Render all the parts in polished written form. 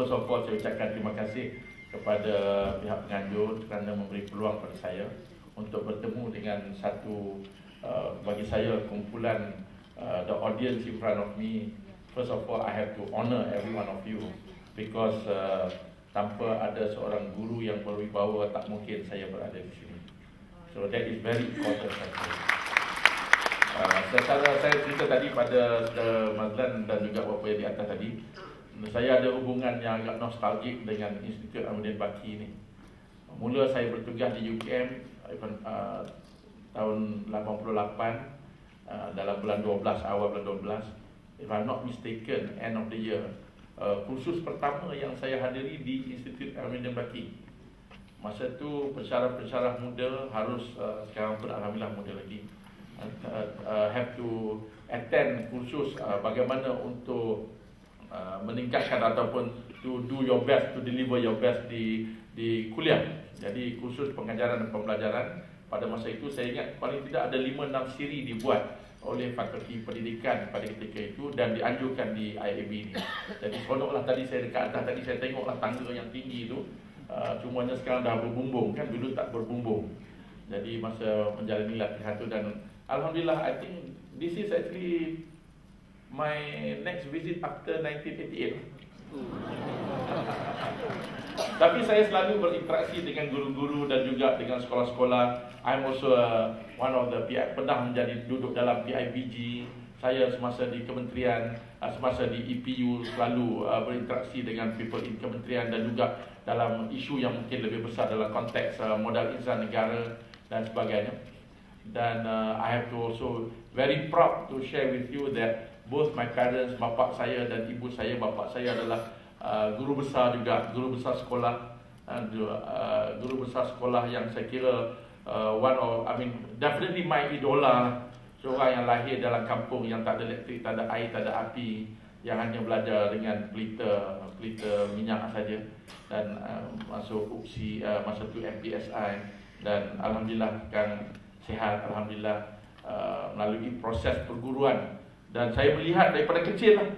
First of all, saya ucapkan terima kasih kepada pihak penganjur kerana memberi peluang pada saya untuk bertemu dengan satu bagi saya kumpulan the audience in front of me. First of all, I have to honor every one of you because tanpa ada seorang guru yang berwibawa tak mungkin saya berada di sini. So that is very important. Secara saya cerita tadi pada Mazlan dan juga bapa yang di atas tadi, saya ada hubungan yang agak nostalgik dengan Institut Ahmadiyah Baki ini. Mula saya bertugas di UKM tahun 88 dalam bulan 12, awal bulan 12. If I'm not mistaken, end of the year. Kursus pertama yang saya hadiri di Institut Ahmadiyah Baki. Masa tu pensyarah-pensyarah muda harus, sekarang pun alhamdulillah muda lagi, have to attend kursus bagaimana untuk meningkatkan ataupun to do your best, to deliver your best di kuliah. Jadi kursus pengajaran dan pembelajaran pada masa itu saya ingat paling tidak ada 5-6 siri dibuat oleh Fakulti Pendidikan pada ketika itu dan dianjurkan di IAB ini. Jadi seronoklah tadi saya dekat atas tadi saya tengoklah tangga yang tinggi itu, cumanya sekarang dah berbumbung kan, dulu tak berbumbung. Jadi masa menjalani latihan itu dan alhamdulillah, I think this is actually my next visit after 1988. Tapi saya selalu berinteraksi dengan guru-guru dan juga dengan sekolah-sekolah. I'm also one of the PI, pernah menjadi duduk dalam PIBG. Saya semasa di kementerian, semasa di EPU selalu berinteraksi dengan people in kementerian dan juga dalam isu yang mungkin lebih besar dalam konteks modal insan negara dan sebagainya. Dan I have to also very proud to share with you that both my parents, bapa saya dan ibu saya, bapa saya adalah guru besar juga, guru besar sekolah, guru besar sekolah yang saya kira definitely my idola. Seorang yang lahir dalam kampung yang tak ada elektrik, tak ada air, tak ada api, yang hanya belajar dengan pelita minyak saja dan masuk UPSI, masa tu MPSI dan alhamdulillah sekarang sihat, alhamdulillah melalui proses perguruan. Dan saya melihat daripada kecil lah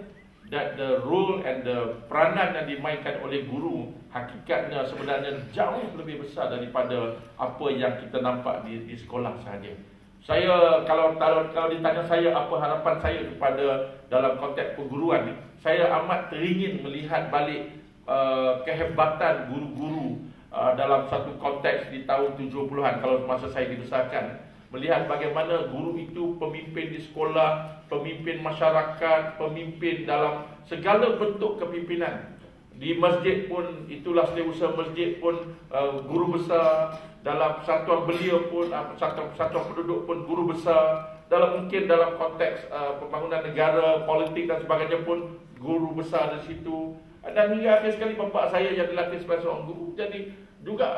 that the role and the peranan yang dimainkan oleh guru hakikatnya sebenarnya jauh lebih besar daripada apa yang kita nampak di sekolah sahaja. Saya kalau ditanya saya apa harapan saya kepada dalam konteks perguruan ni, saya amat teringin melihat balik kehebatan guru-guru dalam satu konteks di tahun 70-an kalau masa saya dibesarkan. Melihat bagaimana guru itu pemimpin di sekolah, pemimpin masyarakat, pemimpin dalam segala bentuk kepimpinan. Di masjid pun, itulah setiausaha masjid pun guru besar. Dalam satuan belia pun, satuan penduduk pun guru besar. Mungkin dalam konteks pembangunan negara, politik dan sebagainya pun guru besar di situ. Dan hingga akhir sekali bapa saya yang dilatih sebagai seorang guru. Jadi juga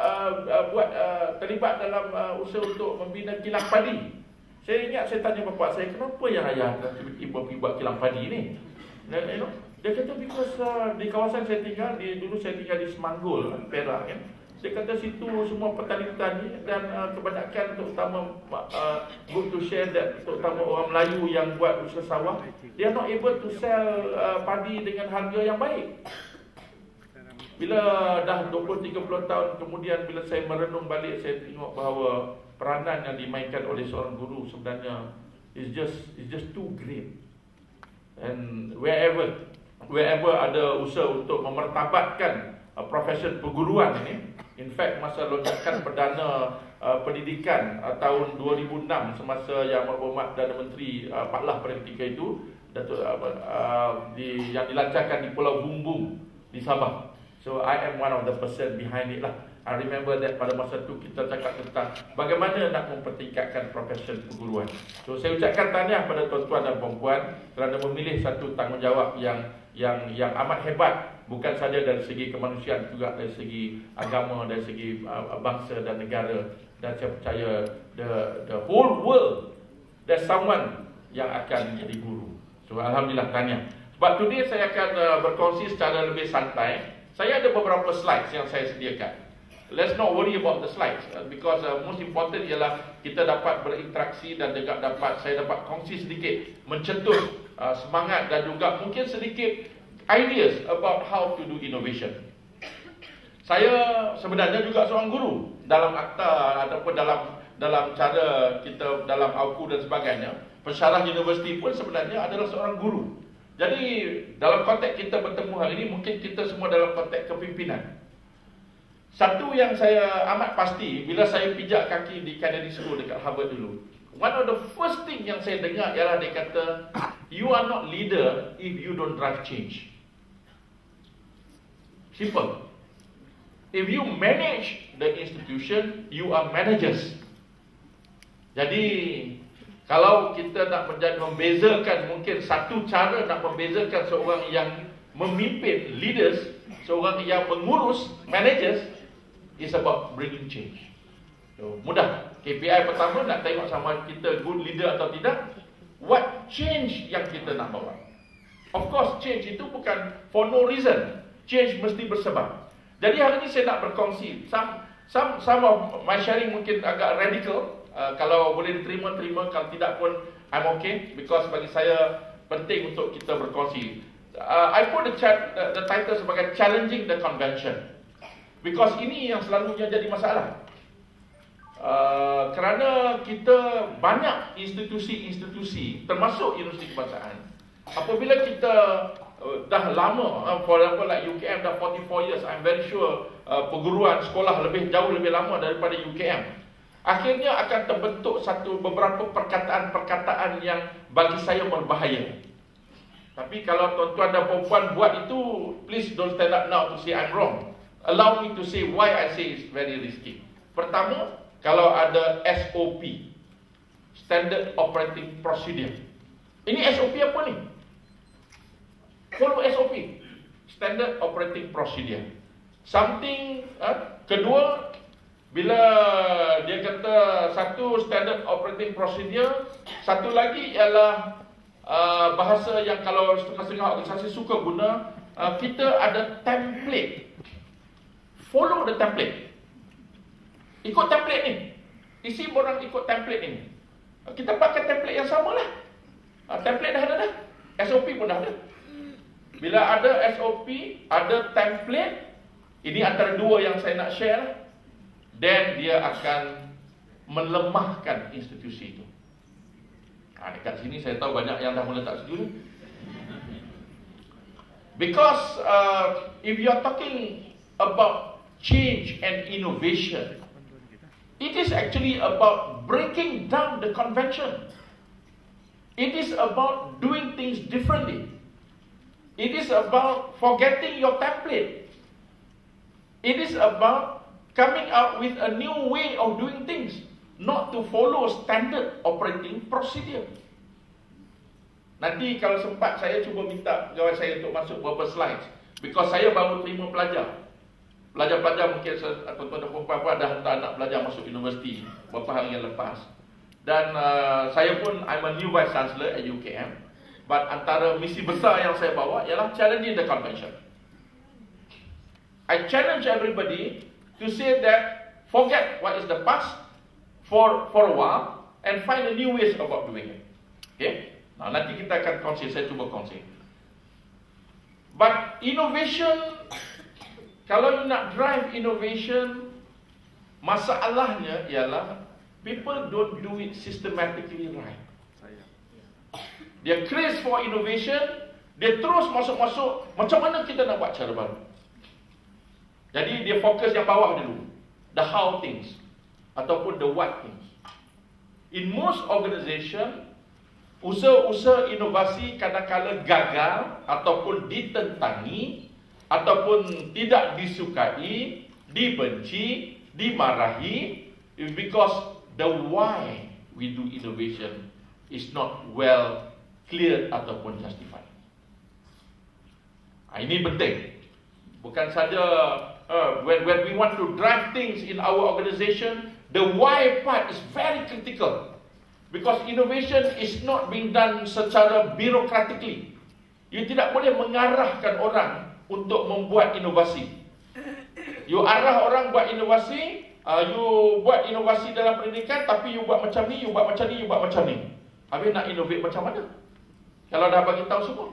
terlibat dalam usaha untuk membina kilang padi. Saya ingat saya tanya bapa saya, kenapa yang ayah tiba-tiba pergi buat kilang padi ni? Dan dia kata because di kawasan saya tinggal, dulu saya tinggal di Semanggul, Perak kan. Dia kata situ semua petani-petani dan kebanyakan terutama good to share that terutama orang Melayu yang buat usaha sawah, they are not able to sell padi dengan harga yang baik. Bila dah 20-30 tahun kemudian bila saya merenung balik, saya tengok bahawa peranan yang dimainkan oleh seorang guru sebenarnya is just too great. And wherever ada usaha untuk memertabatkan profession perguruan ini, in fact masa lonjakan perdana pendidikan tahun 2006 semasa Yang Berhormat Perdana Menteri Pak Lah pada ketika itu yang dilancarkan di Pulau Bumbung di Sabah. So I am one of the person behind it lah. I remember that pada masa tu kita cakap tentang bagaimana nak mempertingkatkan profession perguruan. So saya ucapkan tahniah pada tuan-tuan dan puan-puan kerana memilih satu tanggungjawab yang amat hebat, bukan saja dari segi kemanusiaan, juga dari segi agama, dari segi bangsa dan negara. Dan saya percaya the whole world there's someone yang akan menjadi guru. So alhamdulillah, tahniah. Sebab today saya akan berkongsi secara lebih santai. Saya ada beberapa slides yang saya sediakan. Let's not worry about the slides because most important ialah kita dapat berinteraksi dan juga saya dapat kongsi sedikit, mencetus semangat dan juga mungkin sedikit ideas about how to do innovation. Saya sebenarnya juga seorang guru dalam akta ataupun dalam cara kita dalam auku dan sebagainya. Pensyarah universiti pun sebenarnya adalah seorang guru. Jadi dalam konteks kita bertemu hari ini, mungkin kita semua dalam konteks kepimpinan. Satu yang saya amat pasti bila saya pijak kaki di Kennedy School dekat Harvard dulu, one of the first thing yang saya dengar ialah dia kata, you are not leader if you don't drive change. Simple. If you manage the institution, you are managers. Jadi kalau kita nak membezakan, mungkin satu cara nak membezakan seorang yang memimpin, leaders, seorang yang mengurus, managers, is about bringing change. So, mudah. KPI pertama nak tengok sama kita good leader atau tidak. What change yang kita nak bawa? Of course, change itu bukan for no reason. Change mesti bersebab. Jadi hari ini saya nak berkongsi. Some of my sharing mungkin agak radical. Kalau boleh diterima, terima. Kalau tidak pun, I'm okay. Because bagi saya, penting untuk kita berkongsi. I put the title sebagai Challenging the Convention. Because ini yang selalunya jadi masalah. Kerana kita banyak institusi-institusi, termasuk Universiti Kebangsaan. Apabila kita dah lama, for example like UKM dah 44 years, I'm very sure perguruan sekolah jauh lebih lama daripada UKM. Akhirnya akan terbentuk beberapa perkataan-perkataan yang bagi saya berbahaya. Tapi kalau tuan-tuan dan puan buat itu, please don't stand up now to say I'm wrong. Allow me to say why I say it's very risky. Pertama, kalau ada SOP, Standard Operating Procedure. Ini SOP apa ni? Follow SOP, Standard Operating Procedure. Something, kedua, bila dia kata satu Standard Operating Procedure, satu lagi ialah bahasa yang kalau setengah-setengah organisasi suka guna, kita ada template. Follow the template. Ikut template ni. Isi borang ikut template ni. Kita pakai template yang sama lah. Template dah ada dah. SOP pun dah ada. Bila ada SOP, ada template, ini antara dua yang saya nak share, then dia akan melemahkan institusi itu. Dekat sini saya tahu banyak yang dah mula tak setuju. Because if you are talking about change and innovation, it is actually about breaking down the convention. It is about doing things differently. It is about forgetting your template. It is about coming out with a new way of doing things, not to follow standard operating procedure. Nanti kalau sempat saya cuba minta pegawai saya untuk masuk beberapa slides, because saya baru terima pelajar. Pelajar-pelajar mungkin tuan-tuan dan puan-puan dah hantar anak pelajar masuk universiti beberapa hari yang lepas. Dan saya pun, I'm a new vice chancellor at UKM. But antara misi besar yang saya bawa ialah challenging the convention. I challenge everybody to say that forget what is the past for a while and find a new ways about doing it. Okay? Nah, nanti kita akan kongsi, saya cuba kongsi. But innovation, kalau you nak drive innovation, masalahnya ialah people don't do it systematically right. Dia craze for innovation, dia terus masuk-masuk, macam mana kita nak buat cara baru. Jadi dia fokus yang bawah dulu, the how things ataupun the what things. In most organisation, usaha-usaha inovasi kadang-kadang gagal ataupun ditentangi ataupun tidak disukai, dibenci, dimarahi, because the why we do innovation is not well clear ataupun justified. Ini penting. Bukan saja when we want to drive things in our organisation, the why part is very critical. Because innovation is not being done secara birokratikly. You tidak boleh mengarahkan orang untuk membuat inovasi. You arah orang buat inovasi, you buat inovasi dalam pendidikan, tapi you buat macam ni, you buat macam ni, you buat macam ni. Habis nak innovate macam mana? Kalau dah bagi tahu semua.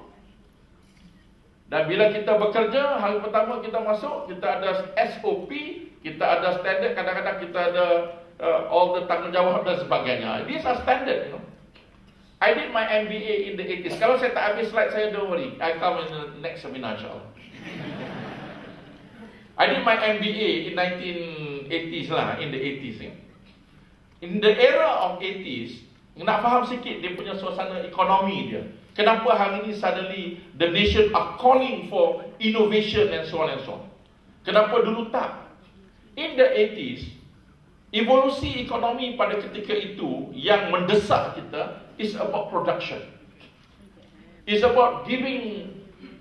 Dan bila kita bekerja, hari pertama kita masuk, kita ada SOP, kita ada standard, kadang-kadang kita ada all the tanggungjawab dan sebagainya. These are standard, you know. I did my MBA in the 80s. Kalau saya tak habis slide saya, don't worry. I come in the next seminar, insyaAllah. I did my MBA in 1980s lah, in the 80s. In the era of 80s, nak faham sikit dia punya suasana ekonomi dia. Kenapa hari ini suddenly the nation are calling for innovation and so on and so on. Kenapa dulu tak? In the 80s, evolusi ekonomi pada ketika itu yang mendesak kita is about production. It's about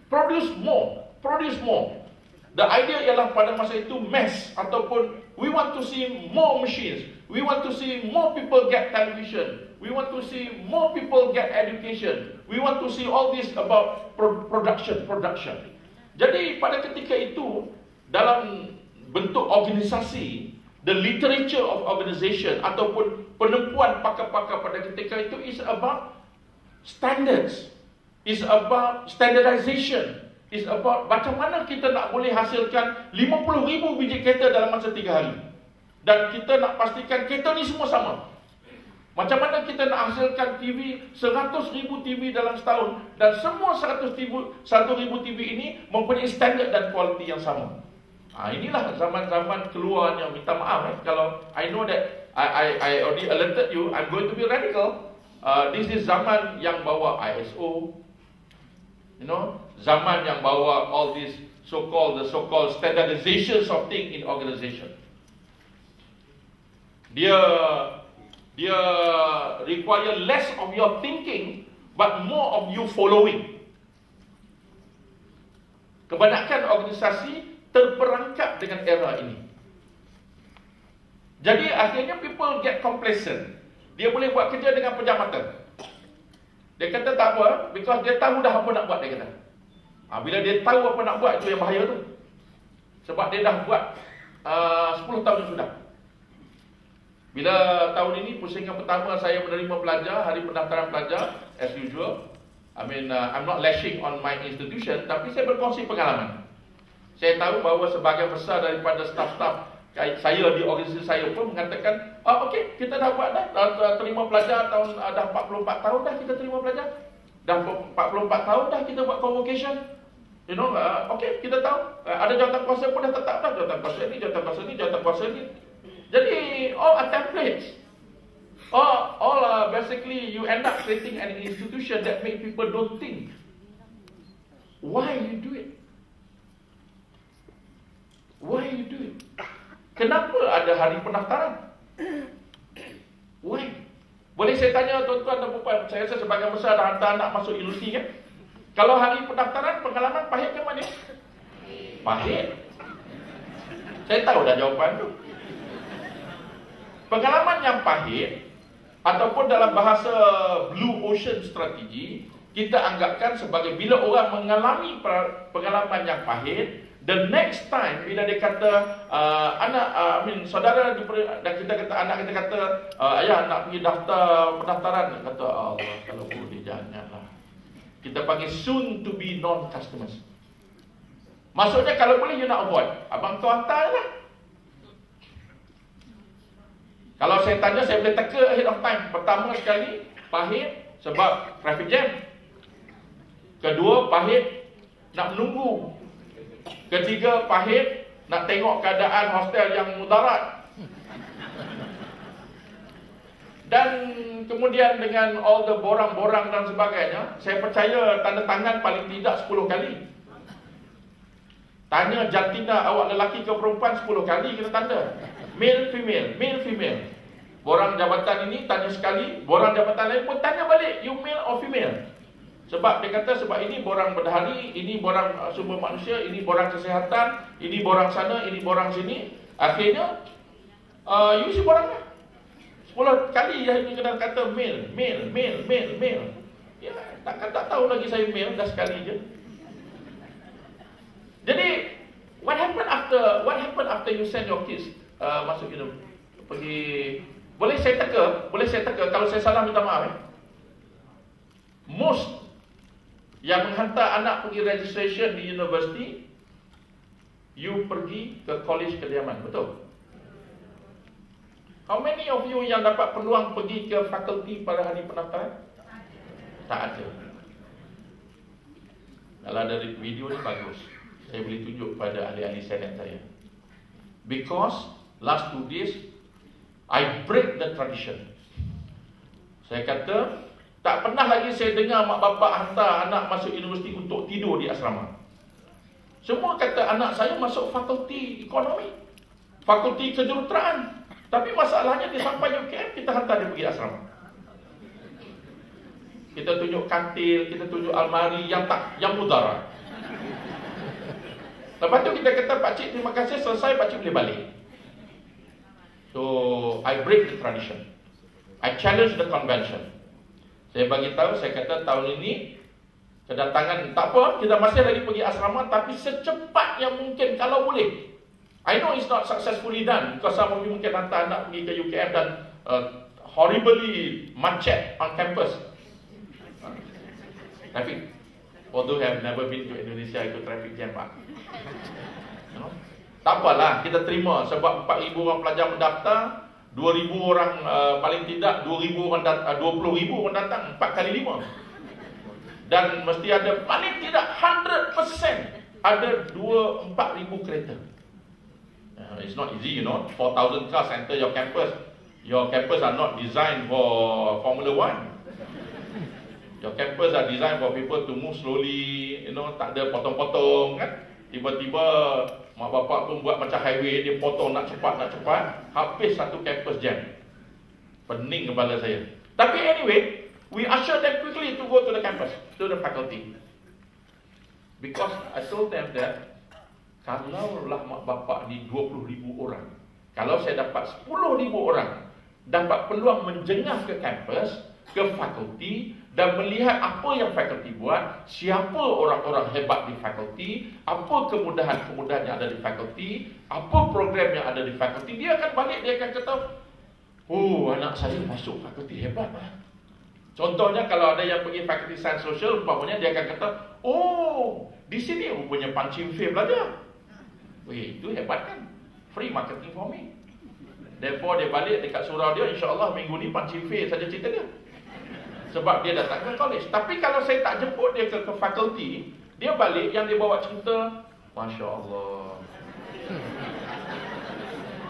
produce more. The idea ialah pada masa itu mass ataupun we want to see more machines. We want to see more people get television. We want to see more people get education. We want to see all this about production. Jadi pada ketika itu, dalam bentuk organisasi, the literature of organization ataupun penempuan pakar-pakar pada ketika itu is about standards, is about standardization, is about macam mana kita nak boleh hasilkan 50,000 biji kereta dalam masa 3 hari. Dan kita nak pastikan kereta ni semua sama. Macam mana kita nak hasilkan TV, 100,000 TV dalam setahun, dan semua 100,000 TV ini mempunyai standard dan kualiti yang sama. Inilah zaman-zaman keluarnya, minta maaf kalau I know that I already alerted you, I'm going to be radical. This is zaman yang bawa ISO, you know, zaman yang bawa all this the so-called standardizations of things in organization. Dia require less of your thinking but more of you following. Kebanyakan organisasi terperangkap dengan era ini. Jadi akhirnya people get complacent. Dia boleh buat kerja dengan pejam mata. Dia kata tak apa, because dia tahu dah apa nak buat, dia kata. Bila dia tahu apa nak buat, itu yang bahaya tu. Sebab dia dah buat 10 tahun yang sudah. Bila tahun ini, pusingan pertama saya menerima pelajar, hari pendaftaran pelajar, as usual. I'm not lashing on my institution, tapi saya berkongsi pengalaman. Saya tahu bahawa sebahagian besar daripada staf-staf saya di organisasi saya pun mengatakan, okey, kita dah buat dah terima pelajar tahun dah 44 tahun dah kita terima pelajar. Dah 44 tahun dah kita buat convocation. You know, okey, kita tahu ada jawatan kuasa pun dah tetap dah, jawatan kuasa ni, jawatan kuasa ni, jawatan kuasa ni. Jadi all are templates. All basically you end up creating an institution that make people don't think. Why you do it? Why you do it? Kenapa ada hari pendaftaran? Why? Boleh saya tanya tuan-tuan dan puan, saya rasa sebagian besar dah hantar anak masuk ilusi kan? Kalau hari pendaftaran, pengalaman pahit ke mana? Pahit. Saya tahu dah jawapan tu. Pengalaman yang pahit ataupun dalam bahasa Blue Ocean Strategy, kita anggapkan sebagai bila orang mengalami pengalaman yang pahit, the next time bila dia kata saudara dan kita kata anak kita kata ayah nak pergi pendaftaran, dia kata Allah kalau boleh janganlah. Kita panggil soon to be non-customers. Maksudnya kalau boleh you nak avoid, abang tu hantarlah. Kalau saya tanya, saya boleh teka ahead of time. Pertama sekali, pahit sebab traffic jam. Kedua, pahit nak menunggu. Ketiga, pahit nak tengok keadaan hostel yang mudarat. Dan kemudian dengan all the borang-borang dan sebagainya, saya percaya tanda tangan paling tidak 10 kali. Tanya jantina awak lelaki ke perempuan 10 kali kena tanda. Male, female, male, female. Borang jabatan ini tanya sekali, borang jabatan lain pun tanya balik, you male or female. Sebab dia kata sebab ini borang berdahari, ini borang sumber manusia, ini borang kesihatan, ini borang sana, ini borang sini. Akhirnya you si borang lah. 10 kali yang ini kena kata male, male, male, male, male. Ya, tak tahu lagi saya male, dah sekali je. Jadi what happened after you send your kids masuk pergi, boleh saya teka, kalau saya salah minta maaf. Most Yang menghantar anak pergi registration di university, you pergi ke college kediaman, betul? How many of you yang dapat peluang pergi ke fakulti pada hari pendaftaran? Tak ada. Kalau ada video ni bagus, saya boleh tunjuk pada ahli-ahli senat saya. Because last 2 days I break the tradition. Saya kata, tak pernah lagi saya dengar mak bapak hantar anak masuk universiti untuk tidur di asrama. Semua kata anak saya masuk fakulti ekonomi, fakulti kejuruteraan. Tapi masalahnya dia sampai UKM, kita hantar dia pergi asrama. Kita tunjuk katil, kita tunjuk almari yang mudarat. Lepas tu kita kata, pakcik terima kasih, selesai pakcik boleh balik. So, I break the tradition. I challenge the convention. Saya bagi tahu, saya kata tahun ini kedatangan tak apa, kita masih lagi pergi asrama, tapi secepat yang mungkin kalau boleh. I know it's not successfully done because some of you mungkin hantar anak pergi ke UKM dan horribly macet on campus. Traffic. Although I have never been to Indonesia, ikut traffic jam, Pak. Tak apalah, kita terima sebab 4,000 orang pelajar mendaftar, 2,000 orang paling tidak 20,000 orang datang 4 kali 5. Dan mesti ada paling tidak 100% ada 4,000 kereta. It's not easy, you know. 4,000 cars enter your campus. Your campus are not designed for Formula 1. Your campus are designed for people to move slowly, you know, tak ada potong-potong kan. Tiba-tiba mak bapak pun buat macam highway, dia potong nak cepat, habis satu campus jam. Pening kepala saya. Tapi anyway, we usher them quickly to go to the campus, to the faculty. Because I told them that, kalaulah mak bapak ni 20,000 orang, kalau saya dapat 10,000 orang, dapat peluang menjengah ke kampus, ke fakulti, dan melihat apa yang fakulti buat, siapa orang-orang hebat di fakulti, apa kemudahan-kemudahan yang ada di fakulti, apa program yang ada di fakulti, dia akan balik, dia akan kata, oh, anak saya masuk fakulti hebat lah. Contohnya kalau ada yang pergi fakulti sains sosial, umpamanya dia akan kata, oh, di sini rupanya Pancing Fei belajar. Weh, itu hebat kan? Free marketing for me. Therefore dia balik dekat surau dia, insya-Allah minggu ni Pancing Fei saja cerita dia. Sebab dia datang ke college. Tapi kalau saya tak jemput dia ke fakulti, dia balik yang dia bawa cerita, Masya Allah,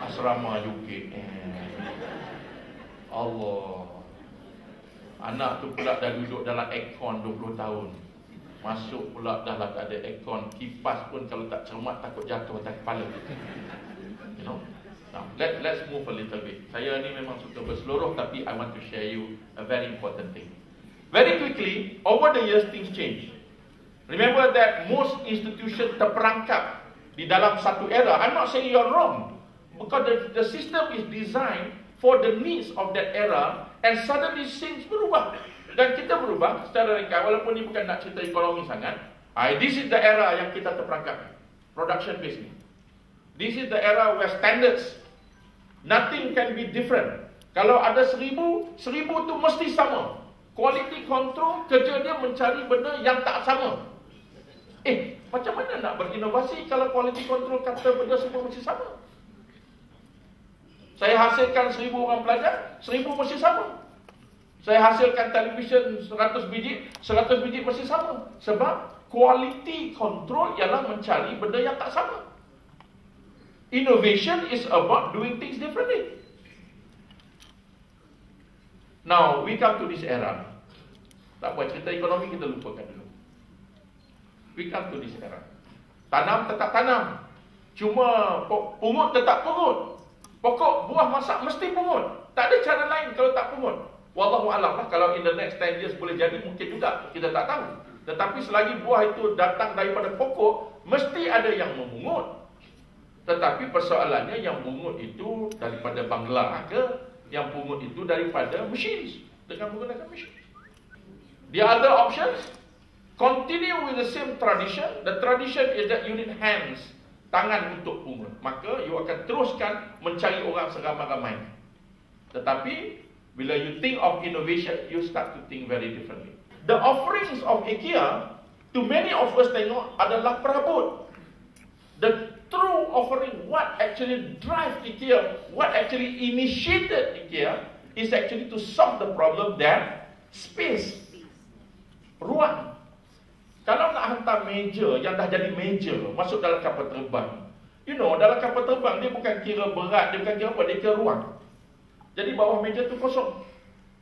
asrama UKM, Allah, anak tu pula dah duduk dalam aircon 20 tahun, masuk pula dah lah tak ada aircon, kipas pun kalau tak cermat takut jatuh atas kepala. You know. Now, let's move a little bit. Saya ni memang suka berseluruh, tapi I want to share you a very important thing. Very quickly, over the years things change. Remember that most institutions terperangkap di dalam satu era. I'm not saying you're wrong, because the system is designed for the needs of that era, and suddenly things berubah. Dan kita berubah secara ringkas, walaupun ni bukan nak cerita ekonomi sangat. This is the era yang kita terperangkap, production based. This is the era where standards, nothing can be different. Kalau ada 1,000 tu mesti sama. Quality control, kerja dia mencari benda yang tak sama. Macam mana nak berinovasi kalau quality control kata benda semua mesti sama? Saya hasilkan 1,000 orang pelajar, 1,000 mesti sama. Saya hasilkan televisyen 100 biji, 100 biji mesti sama. Sebab quality control ialah mencari benda yang tak sama. Innovation is about doing things differently. Now, we come to this era. Tak apa, cerita ekonomi kita lupakan dulu. We come to this era. Tanam tetap tanam. Cuma pungut tetap pungut. Pokok buah masak mesti pungut. Tak ada cara lain kalau tak pungut. Wallahualam lah, kalau in the next 10 years boleh jadi, mungkin juga. Kita tak tahu. Tetapi selagi buah itu datang daripada pokok, mesti ada yang memungut. Tetapi persoalannya yang pungut itu daripada bangla ke, yang pungut itu daripada machines, dengan menggunakan machines. The other options, continue with the same tradition. The tradition is that you need hands, tangan untuk pungut. Maka you akan teruskan mencari orang seramai-ramai. Tetapi bila you think of innovation, you start to think very differently. The offerings of IKEA to many of us tengok adalah perabot. The true offering, what actually drive IKEA, what actually initiated IKEA, is actually to solve the problem that space, ruang. Kalau nak hantar meja yang dah jadi meja masuk dalam kapal terbang, dalam kapal terbang dia bukan kira berat, dia bukan kira apa, dia kira ruang. Jadi bawah meja tu kosong.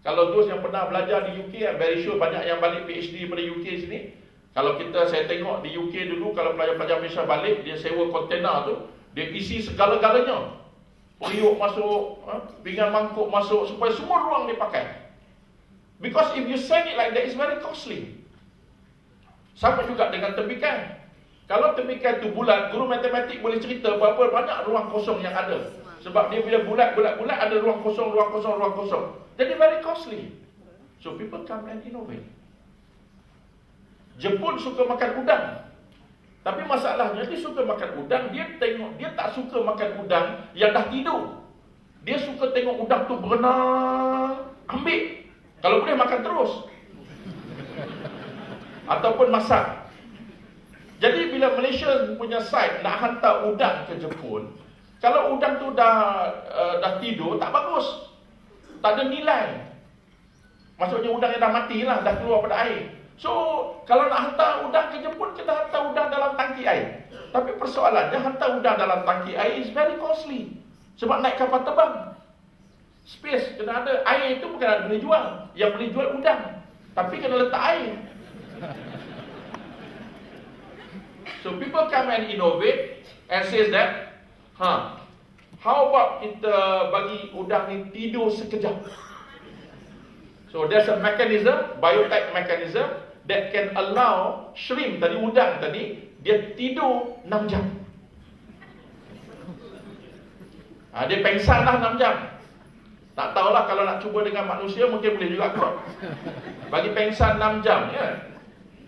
Kalau those yang pernah belajar di UK, I'm very sure banyak yang balik PhD daripada UK sini. Kalau saya tengok di UK dulu, kalau pelajar-pelajar Malaysia balik, dia sewa kontena tu, dia isi segala-galanya. Periuk masuk, pinggan mangkuk masuk, supaya semua ruang dia pakai. Because if you send it like that, it's very costly. Sama juga dengan tembikan. Kalau tembikan tu bulat, guru matematik boleh cerita berapa banyak ruang kosong yang ada. Sebab dia bila bulat, ada ruang kosong. Jadi very costly. So people come and innovate. Jepun suka makan udang. Tapi masalahnya dia suka makan udang, dia tak suka makan udang yang dah tidur. Dia suka tengok udang tu berenang, ambil. Kalau boleh makan terus. Ataupun masak. Jadi bila Malaysia punya site nak hantar udang ke Jepun, kalau udang tu dah tidur, tak bagus. Tak ada nilai. Maksudnya udang yang dah mati lah, dah keluar pada air. So, kalau nak hantar udang ke Jepun, kita hantar udang dalam tangki air. Tapi persoalannya, hantar udang dalam tangki air is very costly. Sebab naik kapal terbang. Space, kena ada. Air itu bukan ada boleh jual. Yang boleh jual udang. Tapi kena letak air. So, people come and innovate and says that, how about kita bagi udang ni tidur sekejap? So, there's a mechanism, biotech mechanism, that can allow shrimp tadi, udang tadi, dia tidur 6 jam. Dia pengsan lah 6 jam. Tak tahulah kalau nak cuba dengan manusia, mungkin boleh juga kot. Bagi pengsan 6 jam, ya.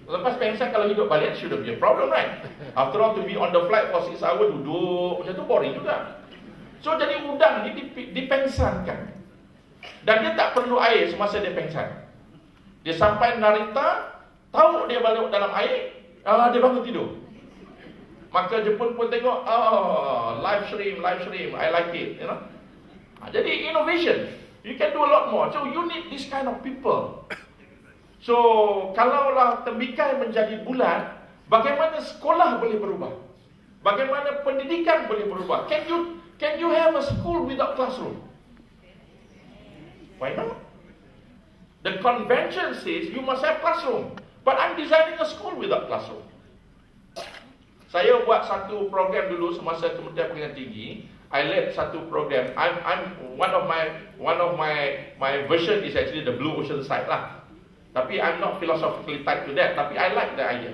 Lepas pengsan kalau hidup balik, shouldn't be a problem, right? After all, to be on the flight for 6 hours, duduk, macam tu boring juga. So, jadi udang ni dipengsankan. Dan dia tak perlu air semasa dia pengsan. Dia sampai Narita, tahu dia balik dalam air, dia bangun tidur. Maka Jepun pun tengok, live stream, I like it, Jadi innovation, you can do a lot more. So you need this kind of people. So kalaulah tembikai menjadi bulat, bagaimana sekolah boleh berubah? Bagaimana pendidikan boleh berubah? Can you have a school without classroom? Why not? The convention says you must have classroom. But I'm designing a school without classroom. Saya buat satu program dulu semasa Kementerian Pendidikan Tinggi. I led satu program. I'm one of my version is actually the blue ocean side lah. Tapi I'm not philosophically tied to that. Tapi I like the idea.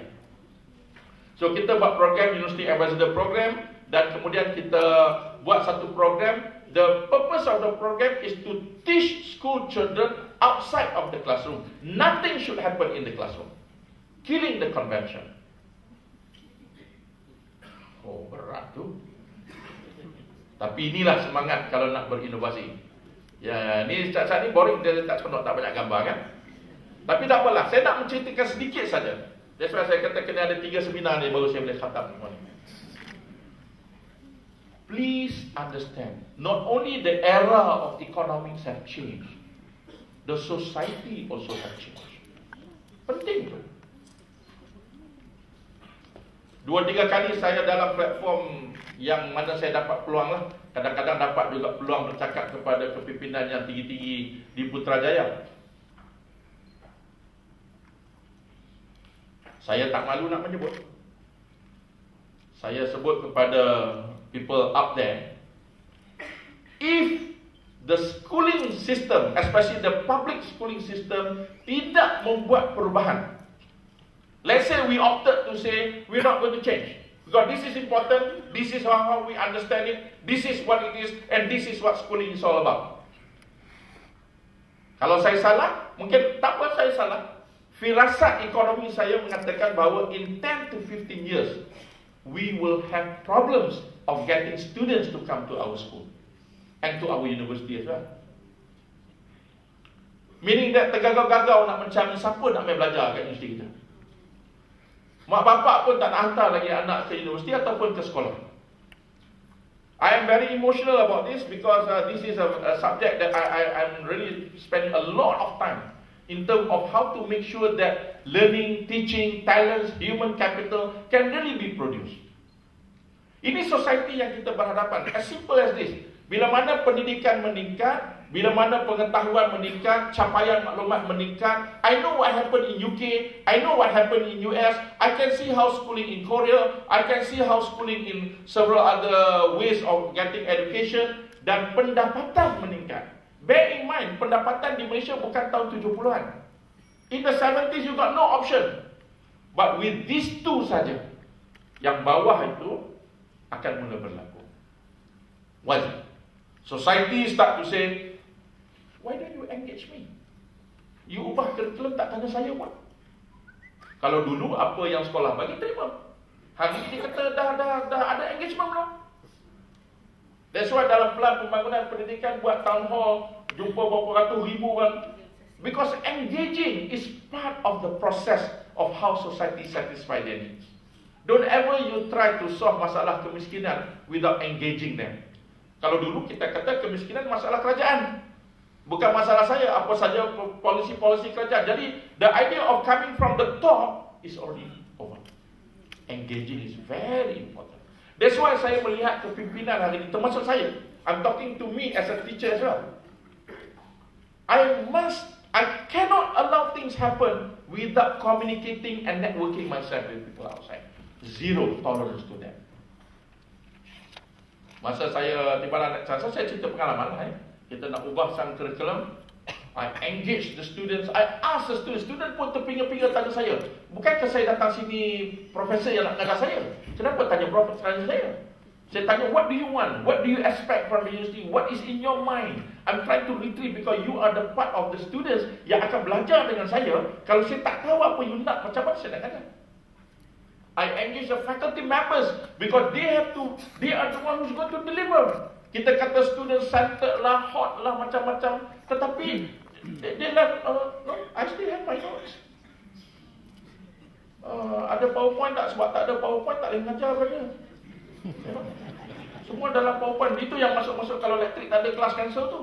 So kita buat program University Ambassador Program dan kemudian kita buat satu program. The purpose of the program is to teach school children outside of the classroom. Nothing should happen in the classroom. Killing the convention. Oh, berat tu. Tapi inilah semangat kalau nak berinovasi. Ya, ni saat ni boring, dia tak seronok, tak banyak gambar kan. Tapi tak apalah, saya nak menceritakan sedikit saja. That's why saya kata kena ada 3 seminar ni baru saya boleh khatam semua ni. Please understand, not only the era of economics have changed, the society also have changed. Penting tu. 2-3 kali saya dalam platform yang mana saya dapat peluang lah. Kadang-kadang dapat juga peluang bercakap kepada kepimpinan yang tinggi-tinggi di Putrajaya. Saya tak malu nak menyebut. Saya sebut kepada people up there, if the schooling system, especially the public schooling system, tidak membuat perubahan. Let's say we opted to say we're not going to change because this is important, this is how we understand it, this is what it is, and this is what schooling is all about. Kalau saya salah, mungkin tak apa saya salah. Firasat ekonomi saya mengatakan bahawa in 10 to 15 years we will have problems of getting students to come to our school and to our university as well. Meaning that tergagau-gagau nak mencari siapa nak main belajar kat universiti kita. Mak bapak pun tak nak hantar lagi anak ke universiti ataupun ke sekolah. I am very emotional about this because this is a subject that I'm really spending a lot of time in terms of how to make sure that learning, teaching, talents, human capital can really be produced. Ini society yang kita berhadapan. As simple as this. Bila mana pendidikan meningkat, bila mana pengetahuan meningkat, capaian maklumat meningkat. I know what happened in UK, I know what happened in US. I can see homeschooling in Korea, I can see homeschooling in several other ways of getting education. Dan pendapatan meningkat. Bear in mind, pendapatan di Malaysia bukan tahun 70-an. In the 70s you got no option. But with these two saja, yang bawah itu akan mula berlaku. Why? Society start to say, why don't you engage me? You ubah curriculum tak tanya saya pun. Kalau dulu apa yang sekolah bagi terima. Hari ini kata dah ada engagement belum? That's why dalam pelan pembangunan pendidikan buat town hall, jumpa berapa ratus ribu orang. Because engaging is part of the process of how society satisfy their needs. Don't ever you try to solve masalah kemiskinan without engaging them. Kalau dulu kita kata kemiskinan masalah kerajaan, bukan masalah saya, apa saja polisi-polisi kerajaan. Jadi the idea of coming from the top is already over. Engaging is very important. That's why saya melihat kepimpinan hari ini, termasuk saya. I'm talking to me as a teacher as well. I cannot allow things happen without communicating and networking myself with people outside. Zero tolerance to that. Masa saya di Baran Chansa, saya cerita pengalaman lah. Kita nak ubah sang curriculum. I engage the students. I ask the students. Student pun terpinga-pinga tanya saya. Bukankah saya datang sini profesor yang nak ngajar saya? Kenapa tanya profesor saya? Saya tanya, what do you want? What do you expect from the university? What is in your mind? I'm trying to retrieve because you are the part of the students yang akan belajar dengan saya. Kalau saya tak tahu apa you nak, macam mana saya nak ngajar? I engage the faculty members because they are the one who's going to deliver. Kita kata student centered lah, hot lah, macam-macam. Tetapi they like, no, I still have my notes. Ada PowerPoint tak? Sebab tak ada PowerPoint tak boleh mengajar pada. Semua dalam PowerPoint. Itu yang masuk-masuk kalau elektrik tak ada kelas cancel tu.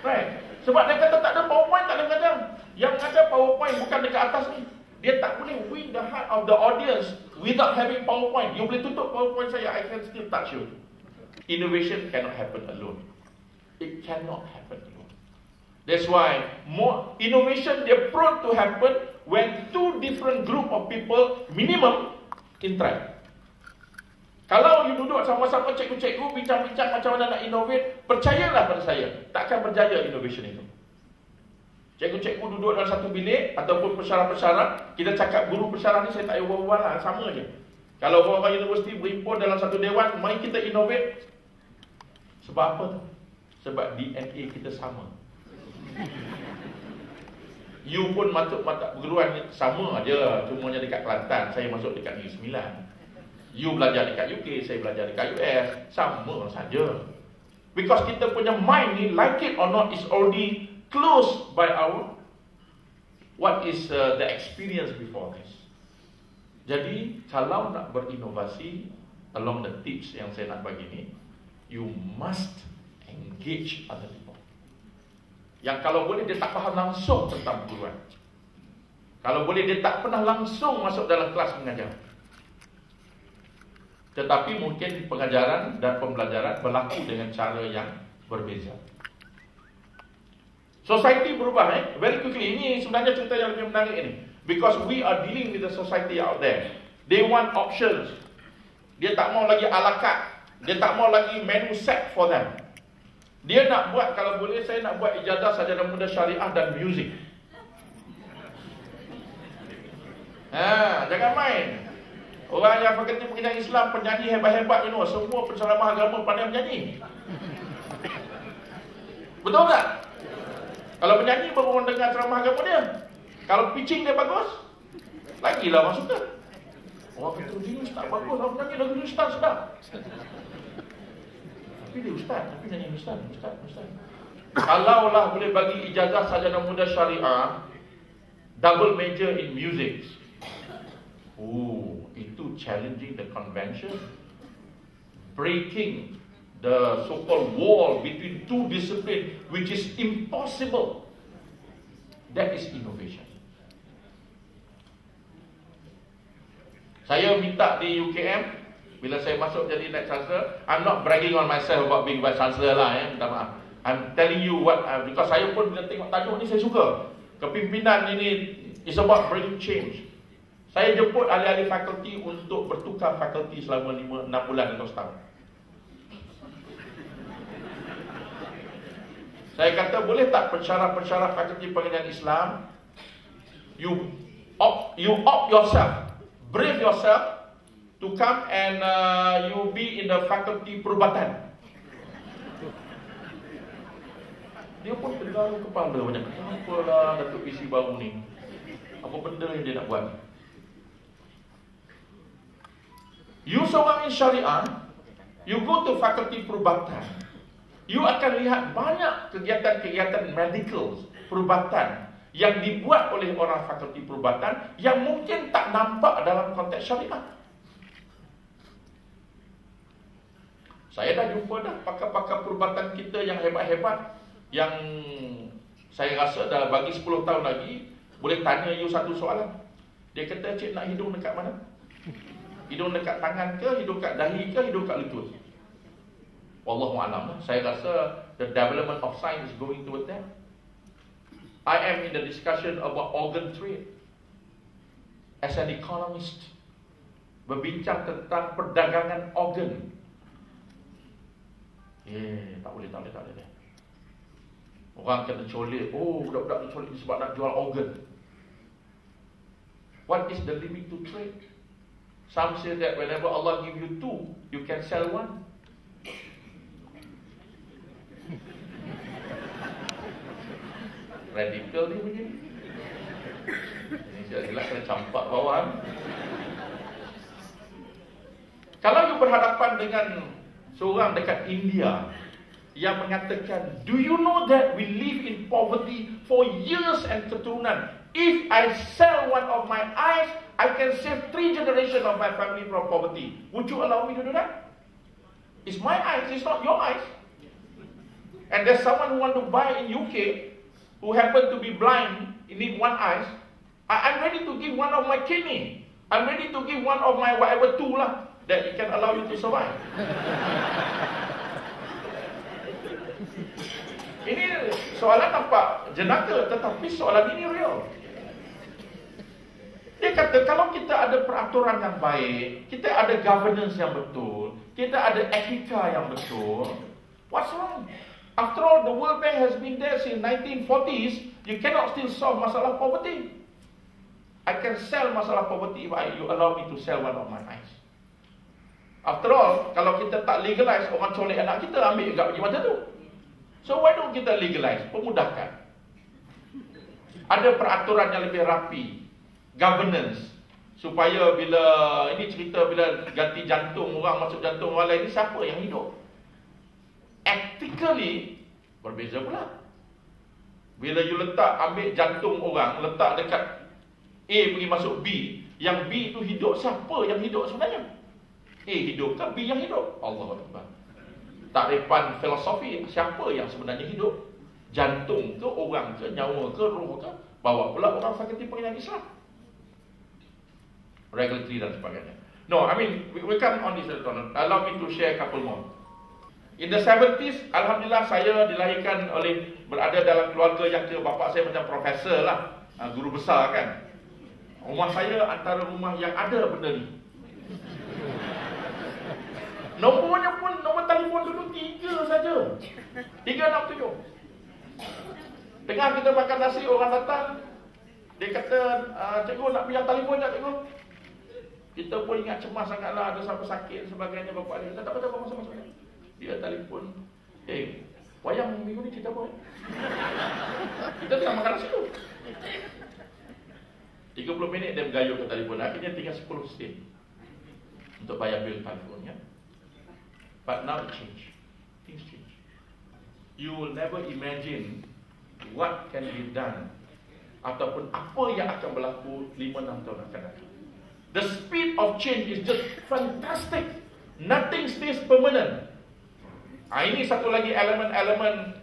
Right. Sebab dia kata tak ada PowerPoint tak boleh mengajar. Yang mengajar PowerPoint bukan dekat atas ni. Dia tak boleh win the heart of the audience without having PowerPoint. You boleh tutup PowerPoint saya, I can still touch you. Innovation cannot happen alone. It cannot happen alone. That's why more innovation dia prone to happen when two different group of people minimum interact. Kalau you duduk sama-sama cikgu-cikgu bincang-bincang macam mana nak innovate, percayalah pada saya, takkan berjaya innovation itu. Cikgu-cikgu duduk dalam satu bilik ataupun pensyarah-pensyarah, kita cakap guru pensyarah ni saya tak payah berbual lah, sama je. Kalau orang-orang universiti berimpun dalam satu dewan, mari kita innovate. Sebab apa tu? Sebab DNA kita sama. You pun masuk mata perguruan sama aja, cumanya dekat Kelantan, saya masuk dekat Negeri Sembilan. You belajar dekat UK, saya belajar dekat US, sama saja. Because kita punya mind ni, like it or not, is already close by our what is the experience before this. Jadi kalau nak berinovasi along the tips yang saya nak bagi ni, you must engage other people. Yang kalau boleh dia tak faham langsung tentang perguruan, kalau boleh dia tak pernah langsung masuk dalam kelas mengajar, tetapi mungkin pengajaran dan pembelajaran berlaku dengan cara yang berbeza. Society berubah very quickly. Ini sebenarnya cerita yang lebih menarik ini. Because we are dealing with the society out there. They want options. Dia tak mau lagi a la carte. Dia tak mau lagi menu set for them. Dia nak buat, kalau boleh saya nak buat ijazah sarjana muda syariah dan muzik. Jangan main. Orang yang fakulti pengajian Islam, penyanyi hebat-hebat semua penceramah agama pandai menyanyi. Betul tak? Kalau penyanyi baru orang dengar ceramah agama dia. Kalau pitching dia bagus, lagilah orang suka. Orang kata dia ustaz bagus, orang penyanyi lagu dia ustaz sedap. Tapi dia ustaz, tapi nyanyi ustaz. Kalaulah boleh bagi ijazah sarjana muda syariah double major in music. Oh, itu challenging the convention, breaking the so-called wall between two disciplines, which is impossible. That is innovation. Saya minta di UKM, bila saya masuk jadi Vice Chancellor, I'm not bragging on myself about being Vice Chancellor lah, minta maaf. I'm telling you what, because saya pun bila tengok tajuk ni saya suka. Kepimpinan ini is about bringing change. Saya jemput ahli-ahli fakulti untuk bertukar fakulti selama 6 bulan atau setahun. Saya kata, boleh tak pensyarah-pensyarah fakulti pengajian Islam, you opt yourself, brave yourself to come and you be in the faculty perubatan. Dia pun tergaru kepala banyak. Kenapa lah Datuk PC baru ni? Apa benda yang dia nak buat? You seorang syariah, you go to fakulti perubatan, you akan lihat banyak kegiatan-kegiatan medical perubatan yang dibuat oleh orang fakulti perubatan yang mungkin tak nampak dalam konteks syariah. Saya dah jumpa dah pakar-pakar perubatan kita yang hebat-hebat, yang saya rasa dah bagi 10 tahun lagi boleh tanya you satu soalan. Dia kata, cik nak hidung dekat mana? Hidung dekat tangan ke, hidung kat dahi ke, hidung kat lutut? Wallahualam. Saya rasa the development of science is going toward that. I am in the discussion about organ trade as an economist, berbincang tentang perdagangan organ. Tak boleh. Orang kata colek, budak-budak ni colek sebab nak jual organ. What is the limit to trade? Some say that whenever Allah give you 2, you can sell 1. Radikal ni begini. Ini jelas kena campak bawah. Kalau you berhadapan dengan seorang dekat India yang mengatakan, do you know that we live in poverty for years and keturunan? If I sell one of my eyes, I can save 3 generations of my family from poverty. Would you allow me to do that? It's my eyes, it's not your eyes. And there's someone who want to buy in UK who happen to be blind, need one eye. I'm ready to give one of my kidney. I'm ready to give one of my whatever tool lah, that it can allow you to survive. Ini soalan nampak jenaka, tetapi soalan ini real. Dia kata, kalau kita ada peraturan yang baik, kita ada governance yang betul, kita ada etika yang betul, what's wrong? After all, the World Bank has been there since 1940s. You cannot still solve masalah poverty. I can sell masalah poverty if you allow me to sell one of my eyes. After all, kalau kita tak legalize, orang colek anak kita, ambil juga pergi macam tu. So why don't kita legalize? Pemudahkan. Ada peraturan yang lebih rapi, governance, supaya bila ini cerita bila ganti jantung orang masuk jantung orang lain, ini siapa yang hidup? Ethically berbeza pula. Bila you ambil jantung orang, letak dekat A pergi masuk B, yang B itu hidup, siapa yang hidup sebenarnya? A hidup ke B yang hidup? Allahu Akbar. Takrifan filosofi, siapa yang sebenarnya hidup? Jantung ke, orang ke, nyawa ke, roh ke? Bawa pula orang fakulti pengajian Islam, regulatory dan sebagainya. No, I mean, we come on this. Allow me to share a couple more. In the 70s, Alhamdulillah saya dilahirkan berada dalam keluarga yang bapa saya macam profesor lah, guru besar kan. Rumah saya antara rumah yang ada benda ni. Nombornya pun, nombor telefon dulu 3 saja. 367. Tengah kita makan nasi, orang datang. Dia kata, cikgu nak pinjam telefon tak cikgu? Kita pun ingat cemas sangatlah, ada siapa sakit sebagainya. Bapak dia kata, tak apa-apa, masuk. Dia telefon, wayang minggu ni cerita apa? Kita tengah makan nasi tu. 30 minit dia bergayung ke telefon. Akhirnya tinggal 10 sen untuk bayar bil telefonnya. But now it changed. Things change. You will never imagine what can be done ataupun apa yang akan berlaku 5-6 tahun akan datang. The speed of change is just fantastic. Nothing stays permanent. Ini satu lagi elemen-elemen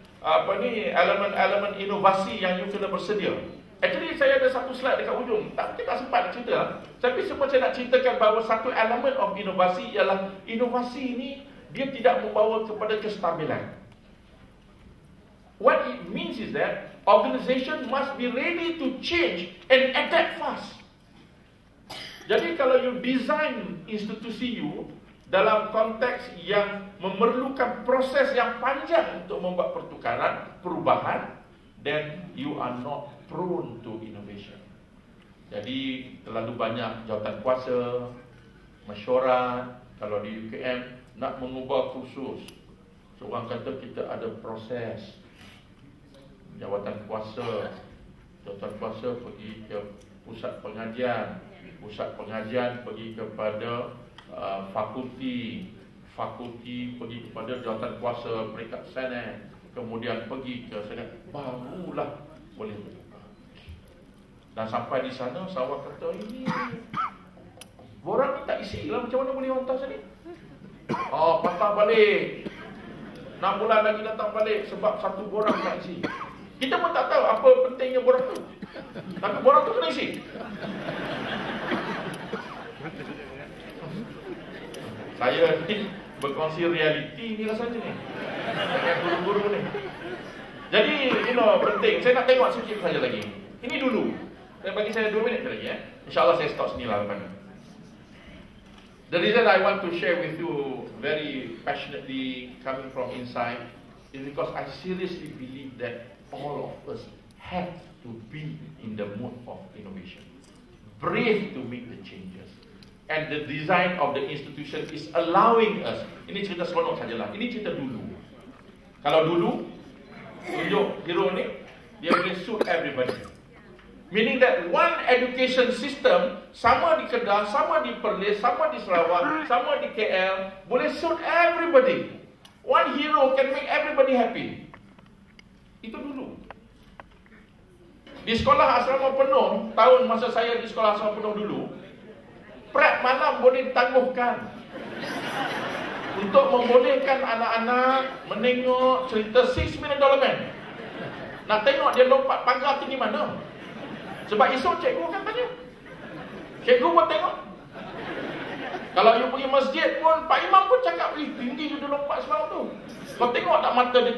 elemen inovasi yang you kena bersedia. Actually saya ada satu slide dekat ujung. Kita tak sempat nak cerita. Tapi semua saya nak ceritakan bahawa satu elemen of inovasi ialah inovasi ini dia tidak membawa kepada kestabilan. What it means is that organisation must be ready to change and adapt fast. Jadi kalau you design institusi you dalam konteks yang memerlukan proses yang panjang untuk membuat pertukaran, perubahan, then you are not prone to innovation. Jadi terlalu banyak jawatan kuasa, mesyuarat. Kalau di UKM nak mengubah kursus, seorang kata kita ada proses. Jawatan kuasa pergi ke pusat pengajian pergi kepada fakulti pergi kepada jawatan kuasa peringkat Senat, kemudian pergi ke Senat, barulah boleh bertukar. Dan sampai di sana Sarawak kata, ini borang ni tak isi lah, macam mana boleh hantar sini? Patah balik, 6 bulan lagi datang balik sebab satu borang tak isi. Kita pun tak tahu apa pentingnya borang tu, tapi borang tu kena isi. Saya ni berkongsi realiti ni lah saja ni, dengan guru-guru ni. Jadi penting. Saya nak tengok sikit saja lagi. Ini dulu. Bagi saya 2 minit lagi InsyaAllah saya stop sini lah lepas ni. The reason I want to share with you very passionately coming from inside is because I seriously believe that all of us have to be in the mood of innovation, brave to make the changes. And the design of the institution is allowing us. Ini cerita seronok sajalah. Ini cerita dulu. Kalau dulu, tunjuk hero ni, dia boleh suit everybody. Meaning that one education system, sama di Kedah, sama di Perlis, sama di Sarawak, sama di KL, boleh suit everybody. One hero can make everybody happy. Itu dulu. Di sekolah asrama penuh, tahun masa saya di sekolah asrama penuh dulu, prep malam boleh ditangguhkan untuk membolehkan anak-anak menengok cerita $6 Million Man. Nak tengok dia lompat pagar tinggi mana. Sebab esok cikgu akan tanya. Cikgu pun tengok. Kalau you pergi masjid pun, Pak Imam pun cakap, tinggi you dia lompat semalam tu. Kau tengok tak mata dia?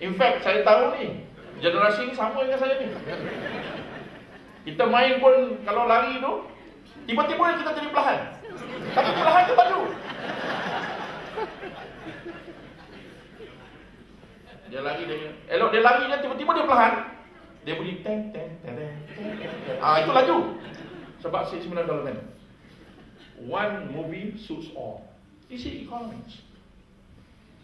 In fact, saya tahu ni, generasi ni sama dengan saya ni. Kita main pun, kalau lari tu, tiba-tiba kita jadi perlahan. Tapi perlahan ke baju. Dia lari, elok dia lari, tiba-tiba dia perlahan. Dia bunyi teng teng teng teng. Itu laju. Sebab $6 Million Man. One movie suits all. This is economics.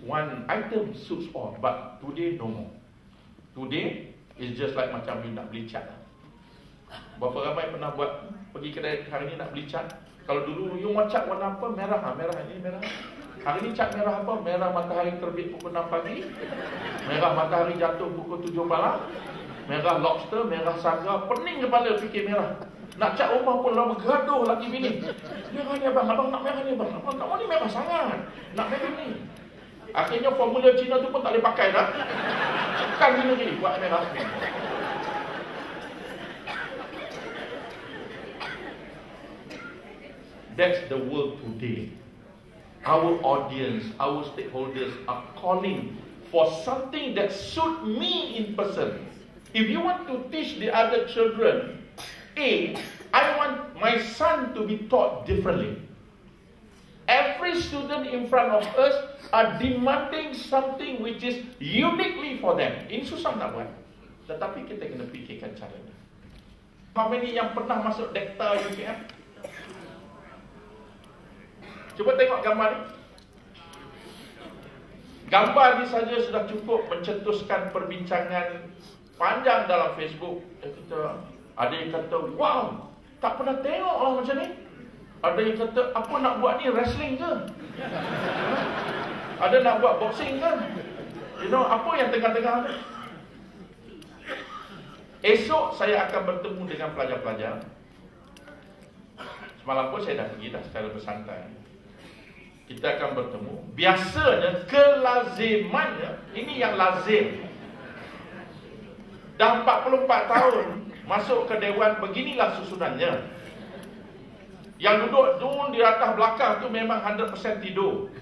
One item suits all, but today no more. Today is just like macam you nak beli cat. Berapa ramai pernah buat pergi kedai hari ni nak beli cat? Kalau dulu you mau cat warna apa? Merah, merah ini merah. Hari ni cat merah apa? Merah matahari terbit pukul 6 pagi, merah matahari jatuh pukul 7 malam, merah lobster, merah saga. Pening kepala fikir merah. Nak cat rumah pun lah bergaduh laki bini. Merah ni abang, abang nak merah ni abang. Abang tak mau ni merah sangat. Nak merah ni. Akhirnya formula Cina tu pun tak boleh pakai dah. Cekan Cina gini buat merah. That's the world today. Our audience, our stakeholders are calling for something that suit me in person. If you want to teach the other children, I want my son to be taught differently. Every student in front of us are demanding something which is uniquely for them. Ini susah nak buat, tetapi kita kena fikirkan caranya. How many yang pernah masuk Dekta UKM? Cuba tengok gambar ni. Gambar ni saja sudah cukup mencetuskan perbincangan panjang dalam Facebook. Ada yang kata, wow, tak pernah tengok lah macam ni. Ada yang kata, apa nak buat ni, wrestling ke? Ada nak buat boxing ke? apa yang tengah-tengah tu? Esok saya akan bertemu dengan pelajar-pelajar. Semalam pun saya dah pergi dah secara bersantai. Kita akan bertemu. Biasanya, kelazimannya, ini yang lazim. Dah 44 tahun masuk ke dewan, beginilah susunannya. Yang duduk di atas belakang tu memang 100% tidur.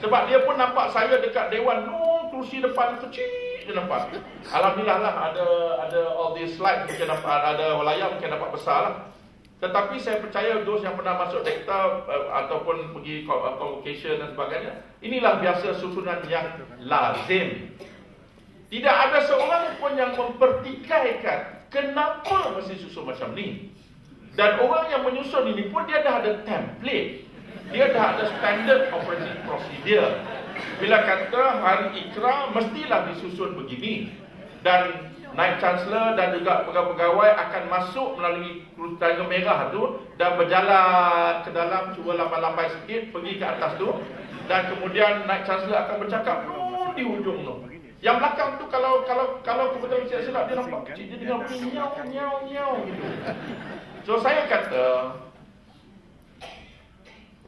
Sebab dia pun nampak saya dekat dewan, kursi depan kecil dia nampak. Alhamdulillah lah ada all these slides mungkin nampak, ada layar mungkin nampak besar lah. Tetapi saya percaya those yang pernah masuk dekta ataupun pergi convocation dan sebagainya, inilah biasa susunan yang lazim. Tidak ada seorang pun yang mempertikaikan kenapa mesti susun macam ni. Dan orang yang menyusun ini pun dia dah ada template. Dia dah ada standard operating procedure. Bila kata hari Ikra mestilah disusun begini. Dan Naib Chancellor dan juga pegawai-pegawai akan masuk melalui tangga merah tu dan berjalan ke dalam, cuba lambai-lambai sikit pergi ke atas tu, dan kemudian Naib Chancellor akan bercakap di hujung tu. Yang belakang tu kalau kebetulan silap dia nampak kecil, dia dengar nyau gitu. So saya kata,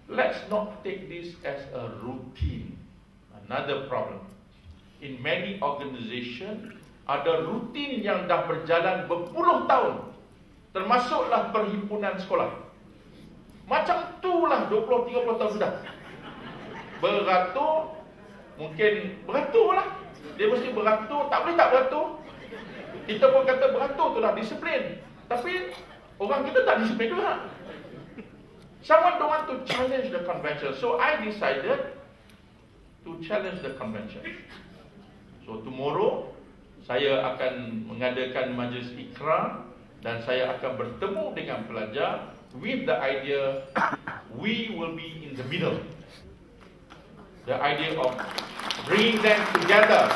let's not take this as a routine. Another problem. In many organizations, ada rutin yang dah berjalan berpuluh tahun. Termasuklah perhimpunan sekolah. Macam itulah 20-30 tahun sudah. Beratur, mungkin beratur lah. Dia mesti beratur, tak boleh tak beratur. Kita pun kata beratur tu dah disiplin. Tapi orang kita tak disiplin juga. Someone don't want to challenge the convention. So I decided to challenge the convention. So tomorrow saya akan mengadakan majlis Ikra dan saya akan bertemu dengan pelajar with the idea we will be in the middle. The idea of bringing them together.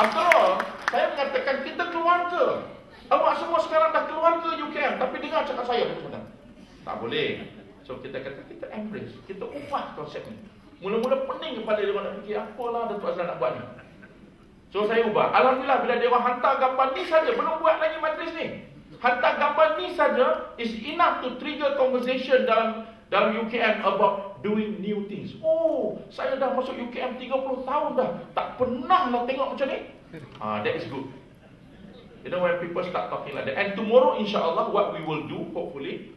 After all, saya mengatakan kita keluarga. Awak semua sekarang dah keluarga UKM, tapi dengar cakap saya betul-betul. Tak boleh. So kita kata kita embrace, kita ubah konsep ni. Mula-mula pening kepada dia orang nak fikir apalah Datuk Azlan nak buat ni. So saya ubah. Alhamdulillah bila dia orang hantar gambar ni saja, belum buat lagi majlis ni. Hantar gambar ni saja is enough to trigger conversation dalam UKM about doing new things. Oh, saya dah masuk UKM 30 tahun dah, tak pernah nak tengok macam ni. That is good. You know, when people start talking like that. And tomorrow insyaAllah what we will do, hopefully,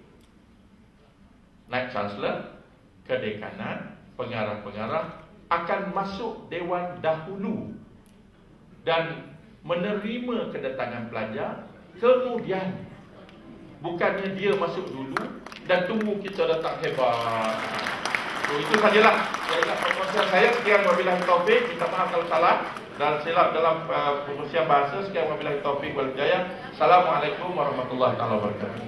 Naib Chancellor, kedekanan, pengarah-pengarah akan masuk dewan dahulu dan menerima kedatangan pelajar. Kemudian bukannya dia masuk dulu dan tunggu kita datang hebat. So itu sajalah perkongsian saya. Sekian wabillahi taufik. Minta maaf kalau salah dan silap dalam perkongsian bahasa. Sekian wabillahi taufik wal hidayah. Assalamualaikum warahmatullahi wabarakatuh.